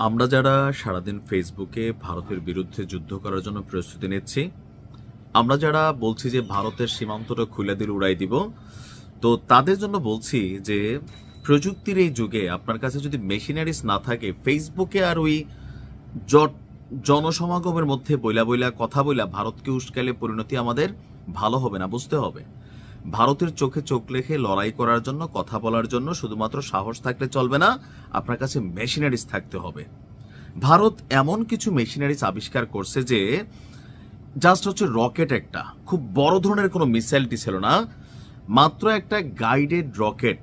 আমরা যারা সারাদিন ফেসবুকে ভারতের বিরুদ্ধে যুদ্ধ করার জন্য প্রস্তুতি নিচ্ছি, আমরা যারা বলছি যে ভারতের সীমান্তটা খুলে দিলে উড়াই দিব, তো তাদের জন্য বলছি যে প্রযুক্তির এই যুগে আপনার কাছে যদি মেশিনারিজ না থাকে, ফেসবুকে আর ওই জট জনসমাগমের মধ্যে বইলা বইলা কথা বইলা ভারতকে উস্কালে পরিণতি আমাদের ভালো হবে না, বুঝতে হবে। ভারতের চোখে চোখ রেখে লড়াই করার জন্য, কথা বলার জন্য শুধুমাত্র সাহস থাকলে চলবে না, আপনার কাছে মেশিনারিজ থাকতে হবে। ভারত এমন কিছু মেশিনারিজ আবিষ্কার করছে যে জাস্ট হচ্ছে রকেট, একটা খুব বড় ধরনের কোনো মিসাইলটি ছিল না, মাত্র একটা গাইডেড রকেট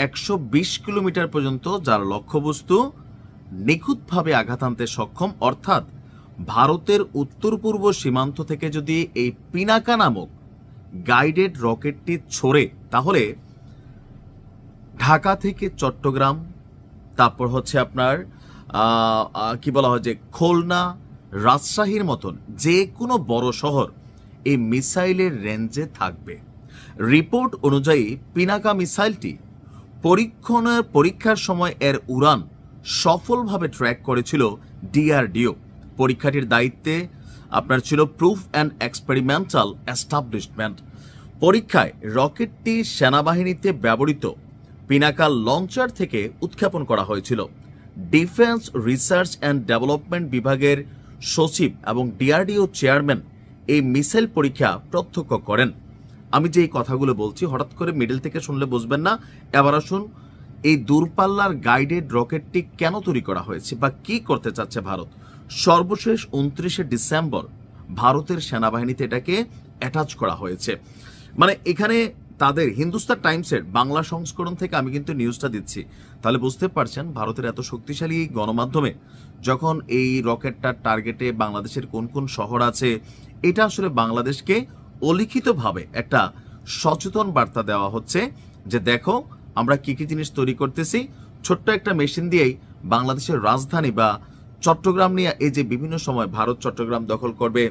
120 কিলোমিটার পর্যন্ত, যার লক্ষ্যবস্তু নিখুঁতভাবে আঘাত আনতে সক্ষম। অর্থাৎ ভারতের উত্তর পূর্ব সীমান্ত থেকে যদি এই পিনাকা নামক গাইডেড রকেটটি ছোড়ে, তাহলে ঢাকা থেকে চট্টগ্রাম, তারপর হচ্ছে আপনার কি বলা হয় যে খুলনা, রাজশাহীর মতন যে কোনো বড় শহর এই মিসাইলের রেঞ্জে থাকবে। রিপোর্ট অনুযায়ী পিনাকা মিসাইলটি পরীক্ষার সময় এর উড়ান সফলভাবে ট্র্যাক করেছিল ডিআরডিও। পরীক্ষাটির দায়িত্বে আপনার ছিল প্রুফ অ্যান্ড এক্সপেরিমেন্টাল এস্টাবলিশমেন্ট। পরীক্ষায় রকেটটি সেনাবাহিনীতে ব্যবহৃত পিনাকা লঞ্চার থেকে উৎক্ষেপণ করা হয়েছিল। ডিফেন্স রিসার্চ অ্যান্ড ডেভেলপমেন্ট বিভাগের সচিব এবং ডিআরডিও চেয়ারম্যান এই মিসাইল পরীক্ষা প্রত্যক্ষ করেন। আমি যে এই কথাগুলো বলছি হঠাৎ করে মিডল থেকে শুনলে বুঝবেন না। এবার আসুন, এই দূরপাল্লার গাইডেড রকেটটি কেন তৈরি করা হয়েছে বা কি করতে চাচ্ছে ভারত। সর্বশেষ 29শে ডিসেম্বর ভারতের সেনাবাহিনীতে এটাকে অ্যাটাচ করা হয়েছে। মানে এখানে তাদের হিন্দুস্তান টাইমসের বাংলা সংস্করণ থেকে আমি কিন্তু নিউজটা দিচ্ছি, তাহলে বুঝতে পারছেন ভারতের এত শক্তিশালী গণমাধ্যমে যখন এই রকেটটার টার্গেটে বাংলাদেশের কোন কোন শহর আছে, এটা আসলে বাংলাদেশকে অলিখিতভাবে একটা সচেতন বার্তা দেওয়া হচ্ছে যে দেখো আমরা কি কি জিনিস তৈরি করতেছি। ছোট্ট একটা মেশিন দিয়েই বাংলাদেশের রাজধানী বা চট্টগ্রাম নিয়ে এই যে বিভিন্ন সময় ভারত চট্টগ্রাম দখল করবে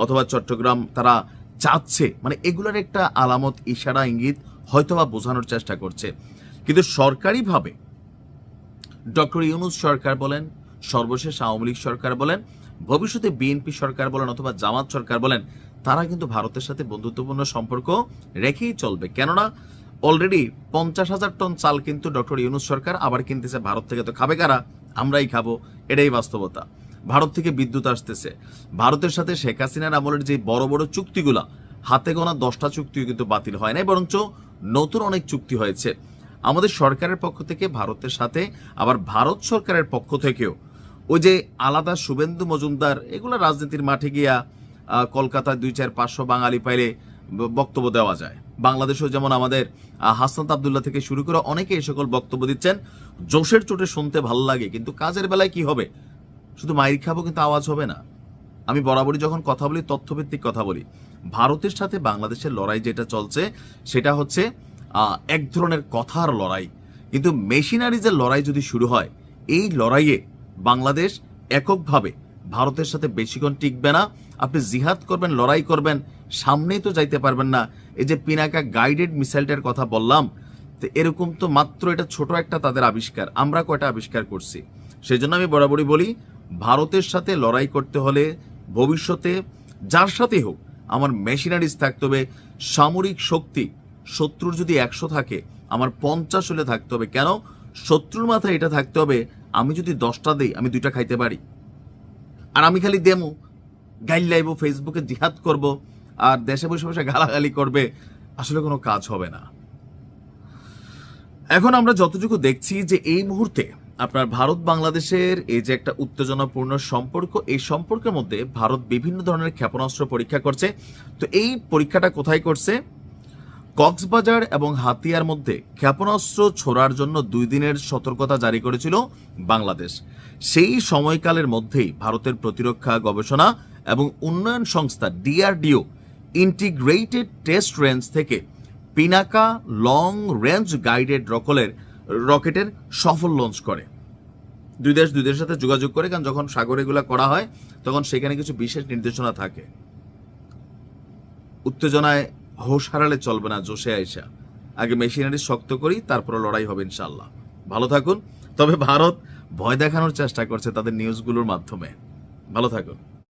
অথবা চট্টগ্রাম তারা চাচ্ছে, মানে এগুলোর একটা আলামত, ইশারা, ইঙ্গিত হয়তোবা বোঝানোর চেষ্টা করছে। কিন্তু সরকারিভাবে ডক্টর ইউনূস সরকার বলেন, সর্বশেষ আওয়ামী লীগ সরকার বলেন, ভবিষ্যতে বিএনপি সরকার বলেন অথবা জামাত সরকার বলেন, তারা কিন্তু ভারতের সাথে বন্ধুত্বপূর্ণ সম্পর্ক রেখেই চলবে। কেননা অলরেডি 50,000 টন চাল কিন্তু ডক্টর ইউনূস সরকার আবার কিনতেছে ভারত থেকে। তো খাবে কারা? আমরাই খাবো, এটাই বাস্তবতা। ভারত থেকে বিদ্যুৎ আসতেছে। ভারতের সাথে শেখ হাসিনার আমলের যে বড় বড় চুক্তিগুলা, হাতে গোনা 10টা চুক্তিও কিন্তু বাতিল হয় নাই, বরঞ্চ নতুন অনেক চুক্তি হয়েছে আমাদের সরকারের পক্ষ থেকে ভারতের সাথে। আবার ভারত সরকারের পক্ষ থেকেও ওই যে আলাদা শুভেন্দু মজুমদার, এগুলো রাজনীতির মাঠে গিয়া কলকাতায় 2-4-500 বাঙালি পাইলে বক্তব্য দেওয়া যায়। বাংলাদেশেও যেমন আমাদের হাসনাত আবদুল্লাহ থেকে শুরু করে অনেকে এই সকল বক্তব্য দিচ্ছেন, জোশের চোটে শুনতে ভালো লাগে, কিন্তু কাজের বেলায় কি হবে? শুধু মাইর খাবো কিন্তু আওয়াজ হবে না। আমি বরাবরই যখন কথা বলি তথ্যভিত্তিক কথা বলি। ভারতের সাথে বাংলাদেশের লড়াই যেটা চলছে সেটা হচ্ছে এক ধরনের কথার লড়াই, কিন্তু মেশিনারিজের লড়াই যদি শুরু হয়, এই লড়াইয়ে বাংলাদেশ এককভাবে ভারতের সাথে বেশিক্ষণ টিকবে না। আপনি জিহাদ করবেন, লড়াই করবেন, সামনেই তো যাইতে পারবেন না। এই যে পিনাকা গাইডেড মিসাইলটার কথা বললাম, তো এরকম তো মাত্র এটা ছোট একটা তাদের আবিষ্কার, আমরা কয়টা আবিষ্কার করছি। সেই জন্য আমি বরাবরই বলি, ভারতের সাথে লড়াই করতে হলে ভবিষ্যতে যার সাথে হোক আমার মেশিনারিজ থাকতে হবে। সামরিক শক্তি শত্রুর যদি 100 থাকে, আমার 50 হলে থাকতে হবে। কেন? শত্রুর মাথায় এটা থাকতে হবে, আমি যদি 10টা দেই আমি 2টা খাইতে পারি। আর আমি খালি দেমু, গাইল লাইব, ফেসবুকে জিহাদ করব, আর দেশে বসে বসে গালাগালি করবে, আসলে কোনো কাজ হবে না। এখন আমরা যতটুকু দেখছি যে এই মুহূর্তে আপনার ভারত বাংলাদেশের এই যে একটা উত্তেজনাপূর্ণ সম্পর্ক, এই সম্পর্কের মধ্যে ভারত বিভিন্ন ধরনের ক্ষেপণাস্ত্র পরীক্ষা করছে। তো এই পরীক্ষাটা কোথায় করছে? কক্সবাজার এবং হাতিয়ার মধ্যে ক্ষেপণাস্ত্র ছোড়ার জন্য 2 দিনের সতর্কতা জারি করেছিল বাংলাদেশ। সেই সময়কালের মধ্যেই ভারতের প্রতিরক্ষা গবেষণা এবং উন্নয়ন সংস্থা ডিআরডিও ইন্টিগ্রেটেড টেস্ট রেঞ্জ থেকে পিনাকা লং রেঞ্জ গাইডেড রকেটের সফল লঞ্চ করে। দুই দেশের সাথে যোগাযোগ করে, কারণ যখন সাগরে এগুলা করা হয় তখন সেখানে কিছু বিশেষ নির্দেশনা থাকে। উত্তেজনায় হোশ হারালে চলবে না, জোশে আইসা আগে মেশিনারি শক্ত করি, তারপর লড়াই হবে ইনশাল্লাহ। ভালো থাকুন। তবে ভারত ভয় দেখানোর চেষ্টা করছে তাদের নিউজগুলোর মাধ্যমে। ভালো থাকুন।